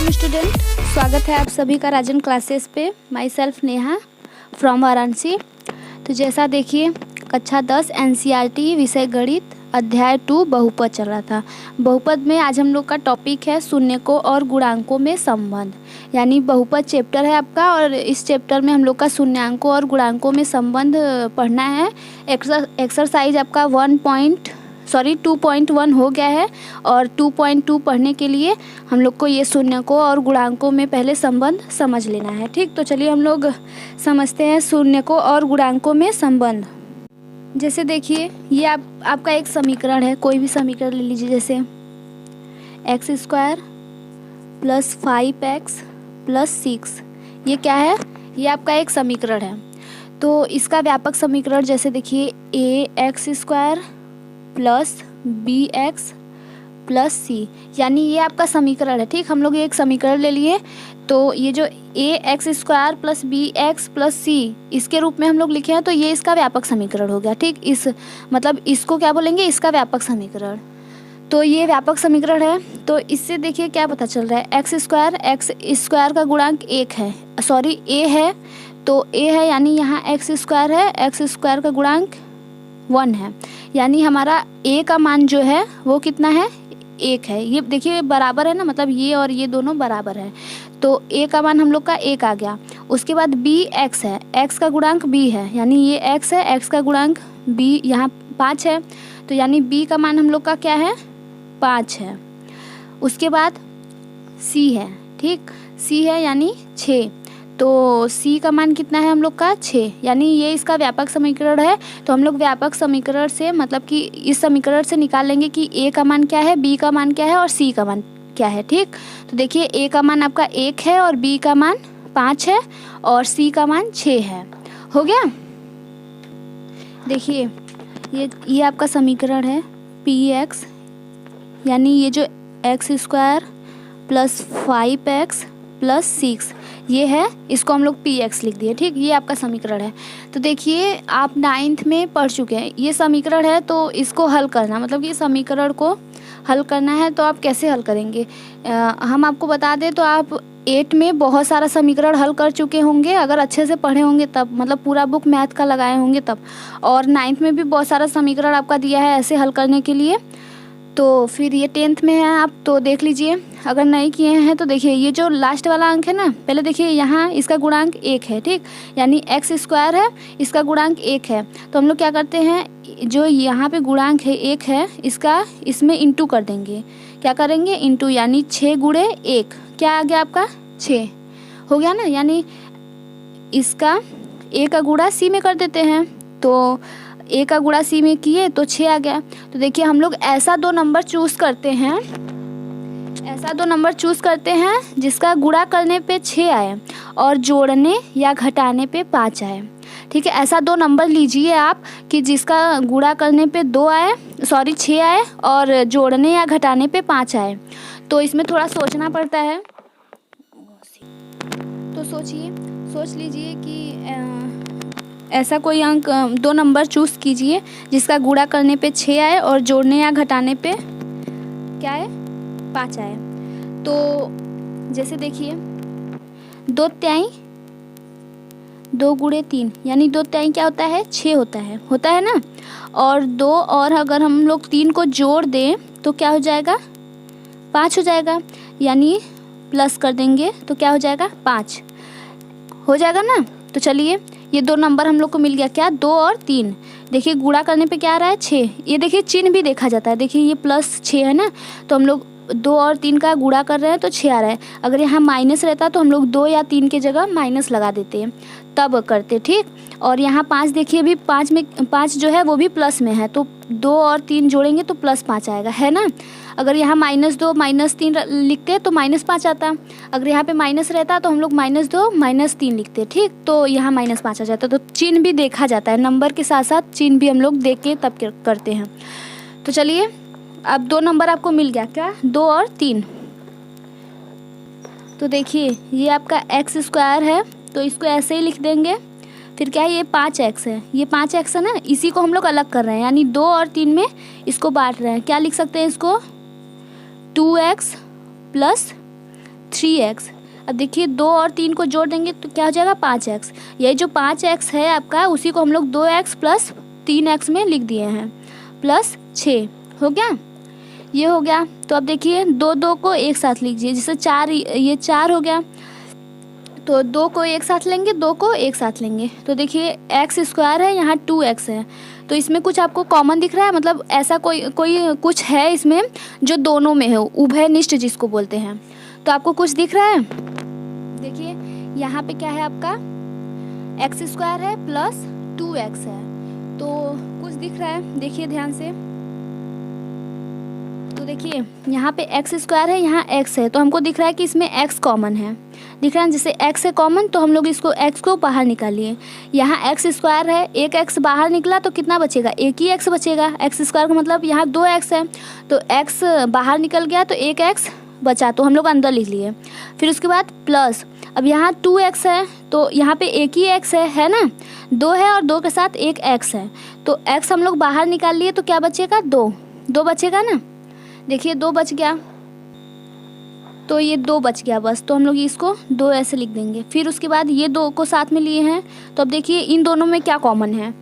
Welcome student, स्वागत है आप सभी का राजन क्लासेस पे। My self Neha from Varanasi. तो जैसा देखिए कक्षा 10 एनसीईआरटी विषय गणित अध्याय 2 बहुपद चल रहा था। बहुपद में आज हम लोग का टॉपिक है शून्यकों और गुणांकों में संबंध, यानी बहुपद चैप्टर है आपका और इस चैप्टर में हम लोग का शून्यांकों और गुणांकों में संबंध पढ़ना है। एक्सरसाइज आपका 2.1 हो गया है और 2.2 पढ़ने के लिए हम लोग को ये शून्यकों और गुणांकों में पहले संबंध समझ लेना है। ठीक, तो चलिए हम लोग समझते हैं शून्यकों और गुणांकों में संबंध। जैसे देखिए ये आपका एक समीकरण है, कोई भी समीकरण ले लीजिए, जैसे x² + 5x + 6। ये क्या है? ये आपका एक समीकरण है। तो इसका व्यापक समीकरण जैसे देखिए ax² + bx + c, यानी ये आपका समीकरण है। ठीक, हम लोग ये एक समीकरण ले लिए, तो ये जो ax² + bx + c इसके रूप में हम लोग लिखे हैं, तो ये इसका व्यापक समीकरण हो गया। ठीक, इस मतलब इसको क्या बोलेंगे? इसका व्यापक समीकरण। तो ये व्यापक समीकरण है। तो इससे देखिए क्या पता चल रहा है, x² का गुणांक 1 है, सॉरी a है, तो a है यानी यहाँ x² है, x² का गुणांक 1 है, यानी हमारा a का मान जो है वो कितना है? 1 है। ये देखिए बराबर है ना, मतलब ये और ये दोनों बराबर है, तो a का मान हम लोग का 1 आ गया। उसके बाद b x है, x का गुणांक b है, यानी ये x है, x का गुणांक b यहाँ 5 है, तो यानी b का मान हम लोग का क्या है? 5 है। उसके बाद c है, ठीक, c है यानी 6, तो c का मान कितना है हम लोग का? 6, यानी ये इसका व्यापक समीकरण है। तो हम लोग व्यापक समीकरण से मतलब कि इस समीकरण से निकाल लेंगे कि a का मान क्या है, b का मान क्या है और c का मान क्या है। ठीक, तो देखिए a का मान आपका 1 है और b का मान 5 है और c का मान 6 है। हो गया? देखिए ये आपका समीकरण है px, यानी ये जो x² + 5x + 6 ये है, इसको हम लोग px लिख दिए। ठीक, ये आपका समीकरण है। तो देखिए आप 9th में पढ़ चुके हैं, ये समीकरण है, तो इसको हल करना मतलब कि समीकरण को हल करना है। तो आप कैसे हल करेंगे? हम आपको बता दें तो आप 8 में बहुत सारा समीकरण हल कर चुके होंगे, अगर अच्छे से पढ़े होंगे तब, मतलब पूरा बुक मैथ का लगाए होंगे तब, और 9th में भी बहुत सारा समीकरण आपका दिया है ऐसे हल करने के लिए। तो फिर ये 10th में है आप तो देख लीजिए, अगर नहीं किए हैं तो देखिए ये जो लास्ट वाला अंक है ना, पहले देखिए यहाँ इसका गुणांक 1 है, ठीक, यानी x² है, इसका गुणांक 1 है, तो हम लोग क्या करते हैं, जो यहाँ पे गुणांक है 1 है, इसका इसमें इंटू कर देंगे। क्या करेंगे? इंटू, यानी 6 × 1 क्या आ गया आपका? 6 हो गया ना, यानी इसका a का गुणा c में कर देते हैं, तो a का गुणा c में किए तो 6 आ गया। तो देखिए हम लोग ऐसा दो नंबर चूज़ करते हैं जिसका गुणा करने पे 6 आए और जोड़ने या घटाने पे 5 आए। ठीक है, ऐसा दो नंबर लीजिए आप कि जिसका गुणा करने पे 6 आए और जोड़ने या घटाने पे 5 आए। तो इसमें थोड़ा सोचना पड़ता है, तो सोच लीजिए कि ऐसा कोई अंक, दो नंबर चूज़ कीजिए जिसका गुणा करने पे 6 आए और जोड़ने या घटाने पे क्या है? 5 आए। तो जैसे देखिए 2 × 3 यानी 2 × क्या होता है? 6 होता है ना, और 2 और अगर हम लोग 3 को जोड़ दें तो क्या हो जाएगा? 5 हो जाएगा, यानी प्लस कर देंगे तो क्या हो जाएगा? 5 हो जाएगा ना। तो चलिए ये दो नंबर हम लोग को मिल गया, क्या? 2 और 3। देखिए गुणा करने पे क्या आ रहा है? 6। ये देखिए चिन्ह भी देखा जाता है, देखिए ये +6 है ना, तो हम लोग 2 और 3 का गुणा कर रहे हैं तो 6 आ रहा है। अगर यहाँ माइनस रहता तो हम लोग 2 या 3 के जगह माइनस लगा देते हैं, तब करते। ठीक, और यहाँ 5 देखिए भी 5 जो है वो भी प्लस में है, तो 2 और 3 जोड़ेंगे तो +5 आएगा, है ना। अगर यहाँ -2 -3 लिखते तो -5 आता, अगर यहाँ पे माइनस रहता तो हम लोग -2 -3 लिखते। ठीक, तो यहाँ -5 आ जाता। तो चिन्ह भी देखा जाता है, नंबर के साथ साथ चिन्ह भी हम लोग देख के तब करते हैं। तो चलिए अब 2 नंबर आपको मिल गया, क्या? 2 और 3। तो देखिए ये आपका x² है, तो इसको ऐसे ही लिख देंगे। फिर क्या है? ये 5x है, ये 5x है ना, इसी को हम लोग अलग कर रहे हैं, यानी 2 और 3 में इसको बांट रहे हैं। क्या लिख सकते हैं इसको? 2x + 3x। अब देखिए 2 और 3 को जोड़ देंगे तो क्या हो जाएगा 5x। ये जो 5x है आपका उसी को हम लोग 2x प्लस 3x में लिख दिए हैं प्लस 6। हो गया, ये हो गया। तो अब देखिए 2 को एक साथ लीजिए, जैसे 4, ये 4 हो गया तो 2 को एक साथ लेंगे, 2 को एक साथ लेंगे तो देखिए x स्क्वायर है, यहाँ 2x है। तो इसमें कुछ आपको कॉमन दिख रहा है, मतलब ऐसा कोई कुछ है इसमें जो दोनों में है, उभयनिष्ठ जिसको बोलते हैं। तो आपको कुछ दिख रहा है, देखिए यहाँ पे क्या है आपका x स्क्वायर है प्लस 2x है, तो कुछ दिख रहा है, देखिए ध्यान से। तो देखिए यहाँ पे x स्क्वायर है, यहाँ x है, तो हमको दिख रहा है कि इसमें x कॉमन है, दिख रहा है। जैसे x है कॉमन तो हम लोग इसको x को बाहर निकालिए। यहाँ x स्क्वायर है, एक x बाहर निकला तो कितना बचेगा, एक ही x बचेगा। x स्क्वायर का मतलब यहाँ 2x है, तो x बाहर निकल गया तो एक x बचा, तो हम लोग अंदर लिख लिए। फिर उसके बाद प्लस, अब यहाँ 2x है तो यहाँ पे एक ही x है ना, 2 है और 2 के साथ एक x है, तो x हम लोग बाहर निकाल लिए तो क्या बचेगा, 2 बचेगा ना। देखिए 2 बच गया, तो ये 2 बच गया बस, तो हम लोग इसको 2 ऐसे लिख देंगे। फिर उसके बाद ये 2 को साथ में लिए हैं, तो अब देखिए इन दोनों में क्या कॉमन है,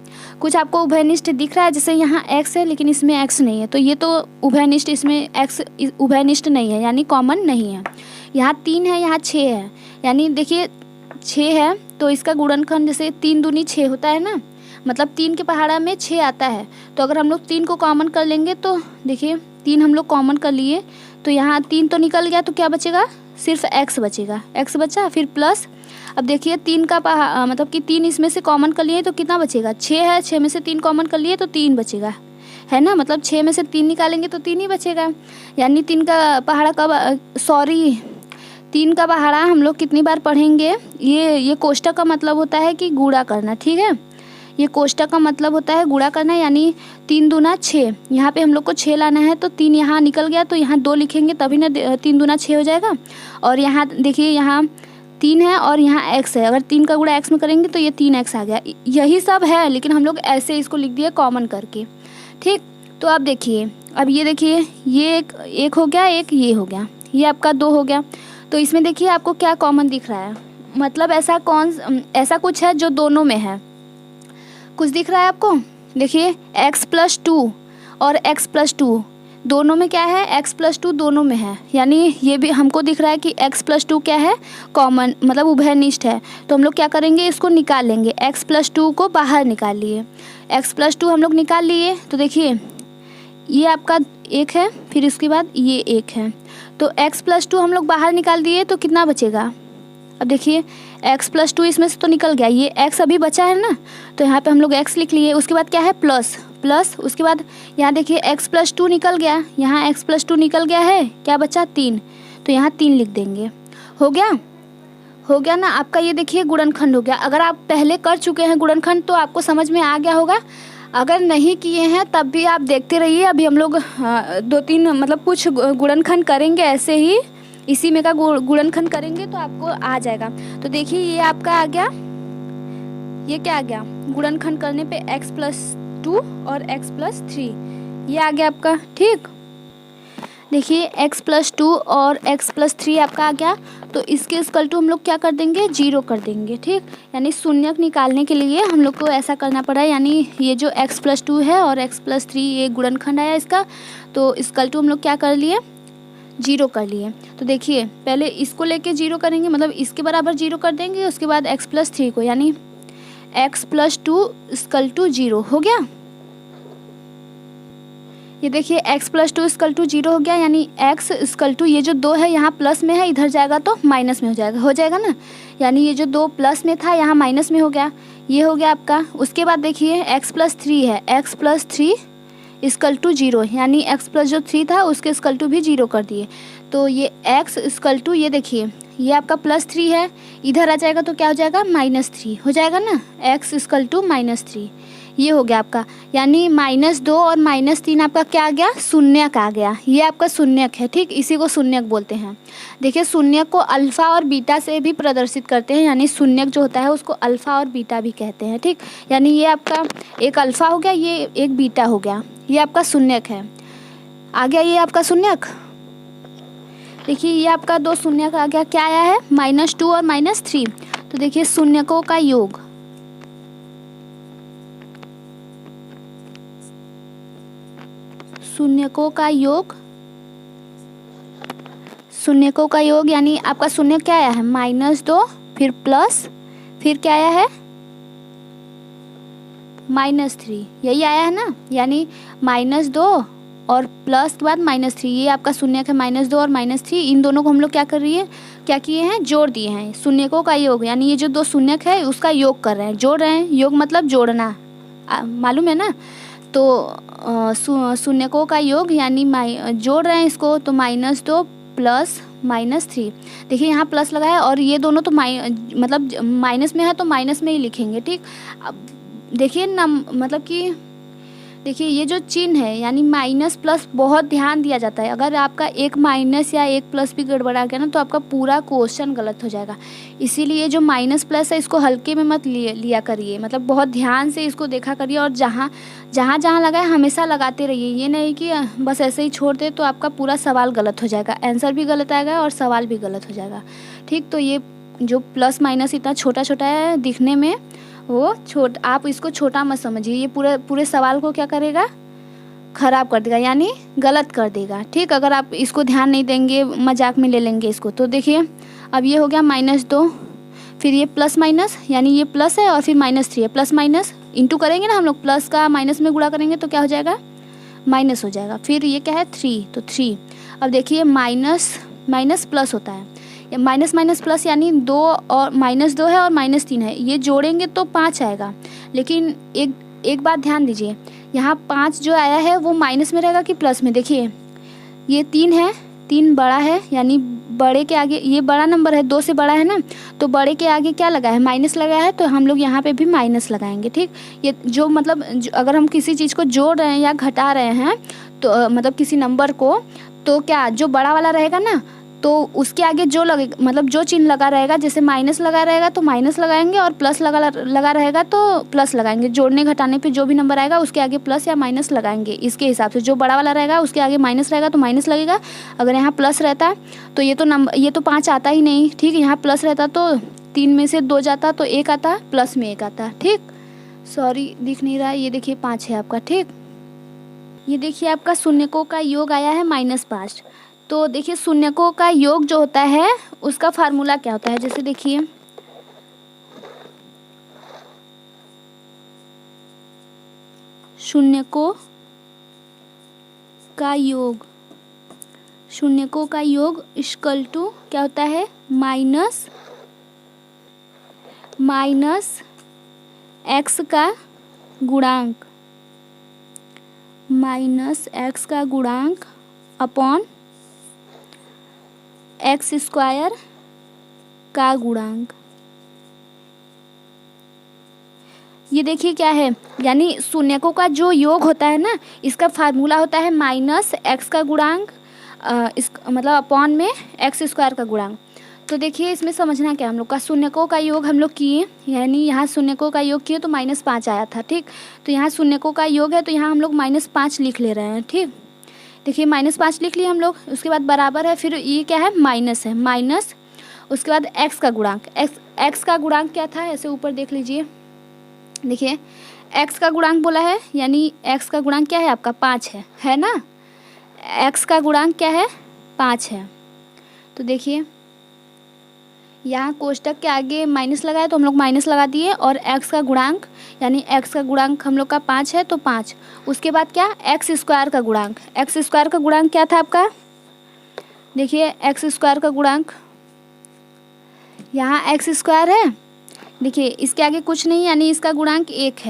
कुछ आपको उभयनिष्ठ दिख रहा है, जैसे यहाँ x है लेकिन इसमें x नहीं है, तो ये तो उभयनिष्ठ, इसमें x उभयनिष्ठ नहीं है यानी कॉमन नहीं है। यहाँ 3 है, यहाँ 6 है, यानी देखिए 6 है तो इसका गुणनखंड जैसे 3 दूनी 6 होता है ना, मतलब 3 के पहाड़ा में 6 आता है। तो अगर हम लोग 3 को कॉमन कर लेंगे तो देखिए 3 हम लोग कॉमन कर लिए तो यहाँ 3 तो निकल गया, तो क्या बचेगा, सिर्फ x बचेगा, x बचा। फिर प्लस, अब देखिए 3 का मतलब कि 3 इसमें से कॉमन कर लिए तो कितना बचेगा, 6 है, 6 में से 3 कॉमन कर लिए तो 3 बचेगा, है ना, मतलब 6 में से 3 निकालेंगे तो 3 ही बचेगा। यानी 3 का पहाड़ा का 3 का पहाड़ा हम लोग कितनी बार पढ़ेंगे, ये कोष्टक का मतलब होता है कि गुणा करना, ठीक है। ये कोष्टक का मतलब होता है गुणा करना, यानी 3 दूना 6, यहाँ पे हम लोग को 6 लाना है तो 3 यहाँ निकल गया तो यहाँ 2 लिखेंगे तभी ना 3 दूना 6 हो जाएगा। और यहाँ देखिए यहाँ 3 है और यहाँ x है, अगर 3 का गुणा x में करेंगे तो ये 3x आ गया। यही सब है लेकिन हम लोग ऐसे इसको लिख दिए कॉमन करके, ठीक। तो अब देखिए, अब ये देखिए ये एक हो गया, एक ये हो गया, ये आपका 2 हो गया। तो इसमें देखिए आपको क्या कॉमन दिख रहा है, मतलब ऐसा कुछ है जो दोनों में है, कुछ दिख रहा है आपको। देखिए x+2 और x+2 दोनों में क्या है, x+2 दोनों में है, यानी ये भी हमको दिख रहा है कि x+2 क्या है, कॉमन, मतलब उभयनिष्ठ है। तो हम लोग क्या करेंगे, इसको निकाल लेंगे, x+2 को बाहर निकाल लिए, x+2 हम लोग निकाल लिए। तो देखिए ये आपका 1 है, फिर इसके बाद ये 1 है, तो x+2 हम लोग बाहर निकाल दिए तो कितना बचेगा। अब देखिए x+2 इसमें से तो निकल गया, ये x अभी बचा है ना, तो यहाँ पे हम लोग x लिख लिए। उसके बाद क्या है, प्लस, उसके बाद यहाँ देखिए x+2 निकल गया, यहाँ x+2 निकल गया है, क्या बचा 3, तो यहाँ 3 लिख देंगे। हो गया ना आपका, ये देखिए गुणनखंड हो गया। अगर आप पहले कर चुके हैं गुणनखंड तो आपको समझ में आ गया होगा, अगर नहीं किए हैं तब भी आप देखते रहिए। अभी हम लोग 2-3 मतलब कुछ गुणनखंड करेंगे ऐसे ही, इसी में का गुणनखंड करेंगे तो आपको आ जाएगा। तो देखिए ये आपका आ गया, ये क्या आ गया, गुणनखंड करने पे x+2 और x+3 ये आ गया आपका, ठीक। देखिए x+2 और x+3 आपका आ गया, तो इसके इक्वल टू हम लोग क्या कर देंगे, 0 कर देंगे, ठीक। यानी शून्यक निकालने के लिए हम लोग को ऐसा करना पड़ा, यानी ये जो x+2 है और x+3 ये गुणनखंड आया इसका, तो इक्वल टू हम लोग क्या कर लिए, 0 कर लिए। तो देखिए पहले इसको लेके 0 करेंगे, मतलब इसके बराबर 0 कर देंगे, उसके बाद x+3 को, यानी x+2 इक्वल टू 0 हो गया। ये देखिए x+2 इक्वल टू 0 हो गया, यानी x इक्वल टू, ये जो 2 है यहाँ प्लस में है, इधर जाएगा तो माइनस में हो जाएगा ना, यानी ये जो 2 प्लस में था यहाँ माइनस में हो गया, ये हो गया आपका। उसके बाद देखिए x+3 है, x+3 इक्वल टू 0, यानी x+ जो 3 था उसके इक्वल टू भी 0 कर दिए। तो ये x इक्वल टू, ये देखिए ये आपका +3 है, इधर आ जाएगा तो क्या हो जाएगा, -3 हो जाएगा ना, x इक्वल टू -3, ये हो गया आपका। यानी -2 और -3 आपका क्या आ गया, शून्यक आ गया, ये आपका शून्यक है, ठीक। इसी को शून्यक बोलते हैं। देखिए शून्यक को अल्फ़ा और बीटा से भी प्रदर्शित करते हैं, यानी शून्यक जो होता है उसको अल्फ़ा और बीटा भी कहते हैं, ठीक। यानी ये आपका एक अल्फ़ा हो गया, ये एक बीटा हो गया, ये आपका शून्यक है, आ गया ये आपका शून्यक। देखिए ये आपका दो शून्य का आगे क्या आया है, -2 और -3। तो देखिए शून्यकों का योग, शून्यकों का योग, शून्यकों का योग यानी आपका शून्य क्या आया है, -2, फिर प्लस, फिर क्या आया है, -3, यही आया है ना। यानी -2 और प्लस के बाद -3, ये आपका शून्य है, -2 और -3, इन दोनों को हम लोग क्या किए हैं, जोड़ दिए हैं। शून्यकों का योग यानी ये जो दो शून्य है उसका योग कर रहे हैं, जोड़ रहे हैं। योग मतलब जोड़ना, मालूम है ना। तो शून्यकों का योग यानी जोड़ रहे हैं इसको, तो -2 प्लस -3। देखिए यहाँ प्लस लगा है और ये दोनों तो मतलब माइनस में है तो माइनस में ही लिखेंगे, ठीक। अब देखिए ना, मतलब कि देखिए ये जो चिन्ह है यानी माइनस प्लस बहुत ध्यान दिया जाता है। अगर आपका एक माइनस या एक प्लस भी गड़बड़ा गया ना तो आपका पूरा क्वेश्चन गलत हो जाएगा। इसीलिए जो माइनस प्लस है इसको हल्के में मत लिया करिए, मतलब बहुत ध्यान से इसको देखा करिए और जहाँ जहाँ लगा है हमेशा लगाते रहिए। ये नहीं कि बस ऐसे ही छोड़ दे तो आपका पूरा सवाल गलत हो जाएगा, आंसर भी गलत आएगा और सवाल भी गलत हो जाएगा, ठीक। तो ये जो प्लस माइनस इतना छोटा छोटा है दिखने में, वो आप इसको छोटा मत समझिए, ये पूरे सवाल को क्या करेगा, ख़राब कर देगा यानी गलत कर देगा, ठीक। अगर आप इसको ध्यान नहीं देंगे, मजाक में ले लेंगे इसको। तो देखिए अब ये हो गया -2, फिर ये प्लस माइनस यानी ये प्लस है और फिर -3 है, प्लस माइनस इंटू करेंगे ना हम लोग, प्लस का माइनस में गुणा करेंगे तो क्या हो जाएगा, माइनस हो जाएगा। फिर ये क्या है 3, तो 3। अब देखिए माइनस प्लस होता है, माइनस माइनस प्लस यानी 2 और -2 है और -3 है, ये जोड़ेंगे तो 5 आएगा। लेकिन एक बात ध्यान दीजिए, यहाँ 5 जो आया है वो माइनस में रहेगा कि प्लस में। देखिए ये 3 है, 3 बड़ा है यानी बड़े के आगे, ये बड़ा नंबर है, 2 से बड़ा है ना, तो बड़े के आगे क्या लगा है, माइनस लगा है, तो हम लोग यहाँ पे भी माइनस लगाएंगे, ठीक। ये जो मतलब अगर हम किसी चीज़ को जोड़ रहे हैं या घटा रहे हैं तो मतलब किसी नंबर को, तो क्या जो बड़ा वाला रहेगा ना तो उसके आगे जो लगे, मतलब जो चिन्ह लगा रहेगा, जैसे माइनस लगा रहेगा तो माइनस लगाएंगे और प्लस लगा रहेगा तो प्लस लगाएंगे। जोड़ने घटाने पे जो भी नंबर आएगा उसके आगे प्लस या माइनस लगाएंगे, इसके हिसाब से। जो बड़ा वाला रहेगा उसके आगे माइनस रहेगा तो माइनस लगेगा। अगर यहाँ प्लस रहता तो ये तो 5 आता ही नहीं, ठीक। यहाँ प्लस रहता तो 3 में से 2 जाता तो 1 आता, प्लस में 1 आता, ठीक। सॉरी दिख नहीं रहा है, ये देखिए 5 है आपका, ठीक। ये देखिए आपका शून्यकों का योग आया है -5। तो देखिए शून्यकों का योग जो होता है उसका फार्मूला क्या होता है, जैसे देखिए शून्यकों का योग, शून्यकों का योग इक्वल टू क्या होता है, माइनस एक्स का गुणांक, -x का गुणांक अपॉन x² का गुणांक। ये देखिए क्या है, यानी शून्यकों का जो योग होता है ना, इसका फार्मूला होता है -x का गुणांक इस मतलब अपॉन में x² का गुणांक। तो देखिए इसमें समझना क्या, हम लोग का शून्यकों का योग हम लोग किए, यानी यहाँ शून्यकों का योग किए तो -5 आया था, ठीक। तो यहाँ शून्यकों का योग है तो यहाँ हम लोग -5 लिख ले रहे हैं, ठीक। देखिए -5 लिख लिए हम लोग, उसके बाद बराबर है, फिर ये क्या है, माइनस है, माइनस उसके बाद x का गुणांक, x का गुणांक क्या था, ऐसे ऊपर देख लीजिए। देखिए x का गुणांक बोला है यानी x का गुणांक क्या है आपका 5 है ना। x का गुणांक क्या है, 5 है। तो देखिए यहाँ कोष्टक के आगे माइनस लगाए तो हम लोग माइनस लगा दिए, और x का गुणांक यानी x का गुणांक हम लोग का 5 है तो 5। उसके बाद क्या, x² का गुणांक, x² का गुणांक क्या था आपका, देखिए x² का गुणांक, यहाँ x² है, देखिए इसके आगे कुछ नहीं यानी इसका गुणांक 1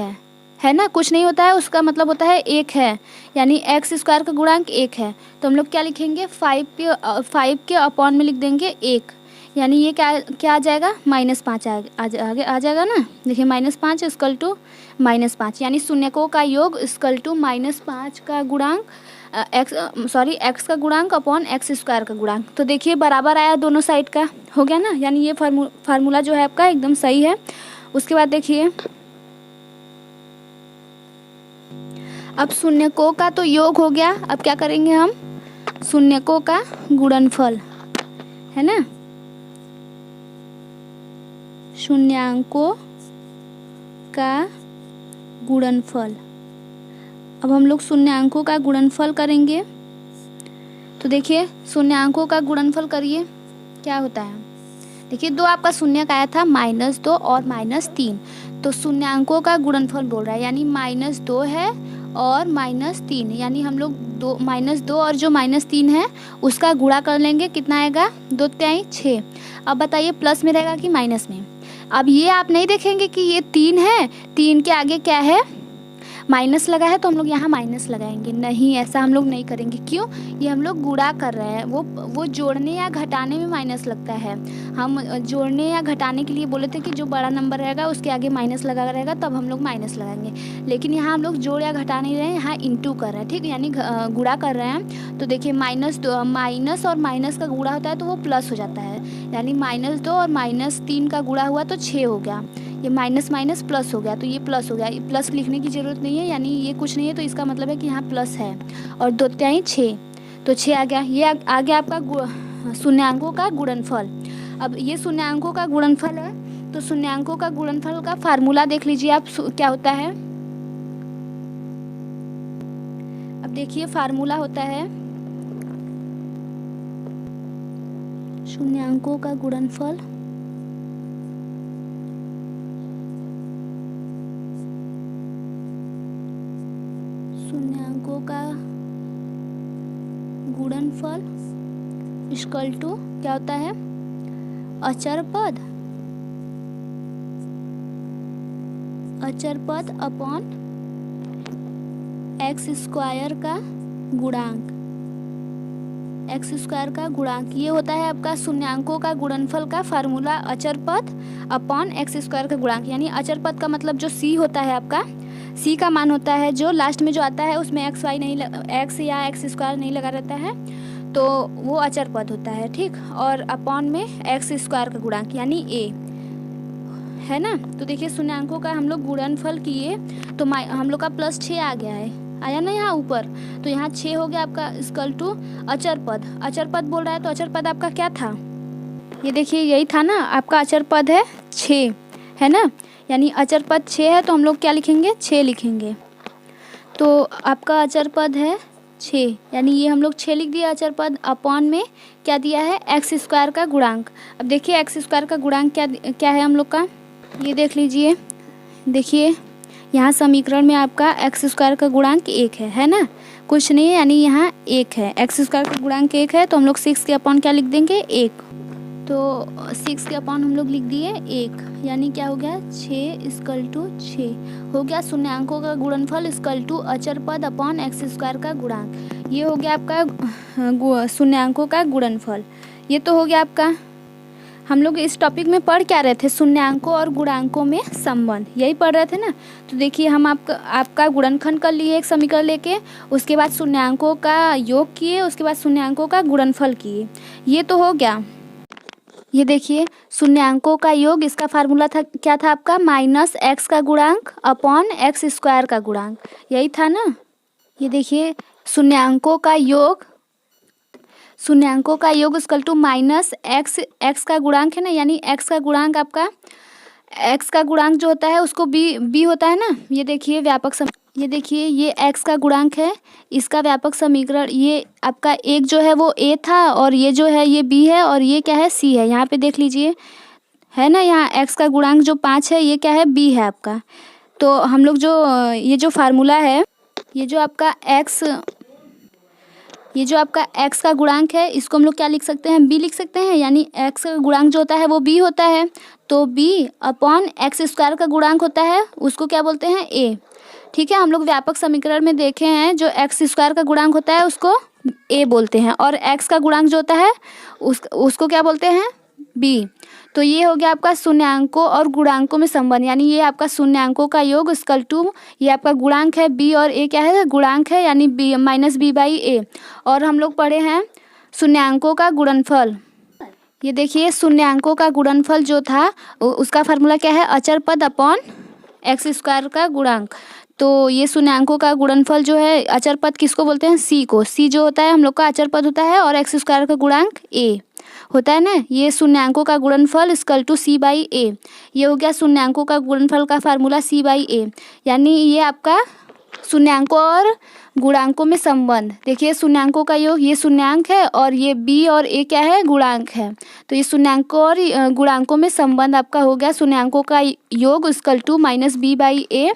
है ना। कुछ नहीं होता है उसका मतलब होता है 1 है, यानी x² का गुणांक 1 है। तो हम लोग क्या लिखेंगे, 5 के अपॉन में लिख देंगे 1, यानी ये क्या आ जाएगा, -5 आगे आ जाएगा ना। देखिए -5 इक्वल टू -5, यानी शून्यकों का इक्वल टू -5 का गुणांक x का गुणांक अपॉन x² का गुणांक। तो देखिए बराबर आया दोनों साइड का, हो गया ना, यानी ये फार्मूला जो है आपका एकदम सही है। उसके बाद देखिए अब शून्यकों का तो योग हो गया, अब क्या करेंगे हम, शून्यकों का गुणनफल। है ना, शून्यांकों का गुणनफल। अब हम लोग शून्यांकों का गुणनफल करेंगे। तो देखिए शून्यांकों का गुणनफल करिए, क्या होता है। देखिए दो आपका शून्य आया था, -2 और -3, तो शून्यांकों का गुणनफल बोल रहा है, यानी -2 है और -3, यानी हम लोग -2 और जो -3 है उसका गुणा कर लेंगे, कितना आएगा, 2 तिहाई 6। अब बताइए प्लस में रहेगा कि माइनस में। अब ये आप नहीं देखेंगे कि ये 3 है, 3 के आगे क्या है, माइनस लगा है, तो हम लोग यहाँ माइनस लगाएंगे। नहीं, ऐसा हम लोग नहीं करेंगे। क्यों, ये हम लोग गुणा कर रहे हैं, वो जोड़ने या घटाने में माइनस लगता है। हम जोड़ने या घटाने के लिए बोले थे कि जो बड़ा नंबर रहेगा उसके आगे माइनस लगा रहेगा, तब हम लोग माइनस लगाएंगे। लेकिन यहाँ हम लोग जोड़ या घटा नहीं रहे हैं, यहाँ इंटू कर रहे हैं, ठीक, यानी गुणा कर रहे हैं। तो देखिए माइनस और माइनस का गुणा होता है तो वो प्लस हो जाता है, यानी -2 और -3 का गुणा हुआ तो 6 हो गया। ये माइनस माइनस प्लस हो गया, तो ये प्लस हो गया। ये प्लस लिखने की ज़रूरत नहीं है, यानी ये कुछ नहीं है, तो इसका मतलब है कि यहाँ प्लस है। और 2 तिहाई 6, तो 6 आ गया। ये आ गया आपका शून्यांकों का गुणनफल। अब ये शून्यांकों का गुणनफल है, तो शून्यांकों का गुणनफल का फार्मूला देख लीजिए आप, क्या होता है। अब देखिए फार्मूला होता है शून्यांकों का गुणनफल, शून्यांकों का गुणनफल इक्वल टू क्या होता है, अचर पद अपॉन x स्क्वायर का गुणांक, x स्क्वायर का गुणांक। ये होता है आपका शून्यांकों का गुणनफल का फार्मूला, अचर पद अपॉन x स्क्वायर का गुणांक। यानी अचर पद का मतलब जो c होता है आपका, c का मान होता है जो लास्ट में जो आता है उसमें x या x स्क्वायर नहीं लगा रहता है, तो वो अचर पद होता है, ठीक। और अपॉन में x स्क्वायर का गुणांक यानी a, है ना। तो देखिए शून्यांकों का हम लोग गुणनफल किए तो हम लोग का +6 आ गया है, आया ना यहाँ ऊपर, तो यहाँ 6 हो गया आपका इक्वल टू अचर पद बोल रहा है, तो अचर पद आपका क्या था, ये देखिए यही था ना आपका अचर पद है 6, है ना। यानी अचर पद 6 है, तो हम लोग क्या लिखेंगे, 6 लिखेंगे। तो आपका अचर पद है 6, यानी ये हम लोग 6 लिख दिया अचर पद, अपॉन में क्या दिया है, x स्क्वायर का गुणांक। अब देखिए x स्क्वायर का गुणांक क्या है हम लोग का, ये देख लीजिए। देखिए यहाँ समीकरण में आपका x स्क्वायर का गुणांक 1 है ना, कुछ नहीं है, यानी यहाँ 1 है, x स्क्वायर का गुणांक 1 है, तो हम लोग 6 के अपॉन क्या लिख देंगे, 1। तो 6 के अपॉन हम लोग लिख दिए 1, यानी क्या हो गया, 6 इक्वल टू 6 हो गया शून्यांकों का गुणनफल इक्वल टू अचर पद अपॉन x स्क्वायर का गुणांक। ये हो गया आपका शून्यांकों का गुणनफल। ये तो हो गया आपका। हम लोग इस टॉपिक में पढ़ क्या रहे थे, शून्यांकों और गुणांकों में संबंध, यही पढ़ रहे थे ना। तो देखिए हम आपका गुणनखंड कर लिए एक समीकरण लेके, उसके बाद शून्यांकों का योग किए, उसके बाद शून्यांकों का गुणनफल किए, ये तो हो गया। ये देखिए शून्यांकों का योग, इसका फार्मूला था, क्या था आपका, -x का गुणांक अपॉन x स्क्वायर का गुणांक, यही था ना। ये देखिए शून्यांकों का योग इक्वल टू -x का गुणांक है ना, यानी x का गुणांक आपका, x का गुणांक जो होता है उसको b होता है ना। ये देखिए ये देखिए ये x का गुणांक है, इसका व्यापक समीकरण, ये आपका एक जो है वो a था, और ये जो है ये b है, और ये क्या है, c है। यहाँ पे देख लीजिए, है ना, यहाँ x का गुणांक जो 5 है, ये क्या है, b है आपका। तो हम लोग जो ये जो फार्मूला है, ये जो आपका x का गुणांक है, इसको हम लोग क्या लिख सकते हैं, b लिख सकते हैं, यानी x का गुणांक जो होता है वो b होता है, तो b अपॉन x स्क्वायर का गुणांक होता है, उसको क्या बोलते हैं, a, ठीक है। हम लोग व्यापक समीकरण में देखे हैं, जो x स्क्वायर का गुणांक होता है उसको a बोलते हैं, और x का गुणांक जो होता है उसको क्या बोलते हैं, b। तो ये हो गया आपका शून्यांकों और गुणांकों में संबंध, यानी ये आपका शून्यांकों का योग इक्वल टू, ये आपका गुणांक है b और a क्या है, गुणांक है, यानी -b/a। और हम लोग पढ़े हैं शून्यांकों का गुणनफल। ये देखिए शून्यांकों का गुणनफल जो था उसका फार्मूला क्या है, अचर पद अपॉन x स्क्वायर का गुणांक। तो ये शून्यांकों का गुणनफल जो है, अचर पद किसको बोलते हैं, सी को। सी जो होता है हम लोग का अचर पद होता है और एक्स स्क्वायर का गुणांक ए होता है ना। ये शून्यांकों का गुणनफल इक्वल टू सी बाई ए। ये हो गया शून्यांकों का गुणनफल का फार्मूला सी बाई ए, यानी ये आपका शून्यांकों और गुणांकों में संबंध। देखिए शून्यांकों का योग, ये शून्यांक है और ये बी और ए क्या है, गुणांक है। तो ये शून्यांकों और गुणांकों में संबंध आपका हो गया शून्यांकों का योग equal to minus B by A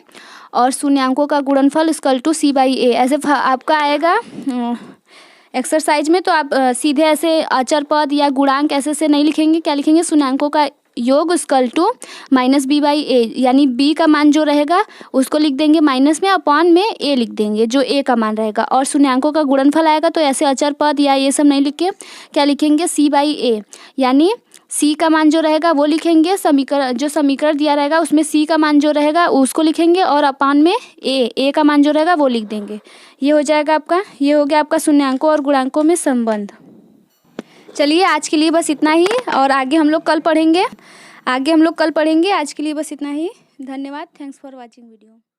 और शून्यांकों का गुणनफल equal to C by A. ऐसे आपका आएगा एक्सरसाइज में, तो आप सीधे ऐसे अचर पद या गुणांक ऐसे नहीं लिखेंगे, क्या लिखेंगे, शून्यांकों का योग equal to minus B by A, यानी बी का मान जो रहेगा उसको लिख देंगे माइनस में, अपॉन में ए लिख देंगे जो ए का मान रहेगा। और शून्यांकों का गुणनफल आएगा तो ऐसे अचर पद या ये सब नहीं लिख के क्या लिखेंगे, सी बाई ए, यानी सी का मान जो रहेगा वो लिखेंगे, समीकरण दिया रहेगा उसमें सी का मान जो रहेगा उसको लिखेंगे और अपॉन में ए का मान जो रहेगा वो लिख देंगे। ये हो जाएगा आपका, ये हो गया आपका शून्यांकों और गुणांकों में संबंध। चलिए आज के लिए बस इतना ही, और आगे हम लोग कल पढ़ेंगे। आज के लिए बस इतना ही। धन्यवाद। Thanks for watching video.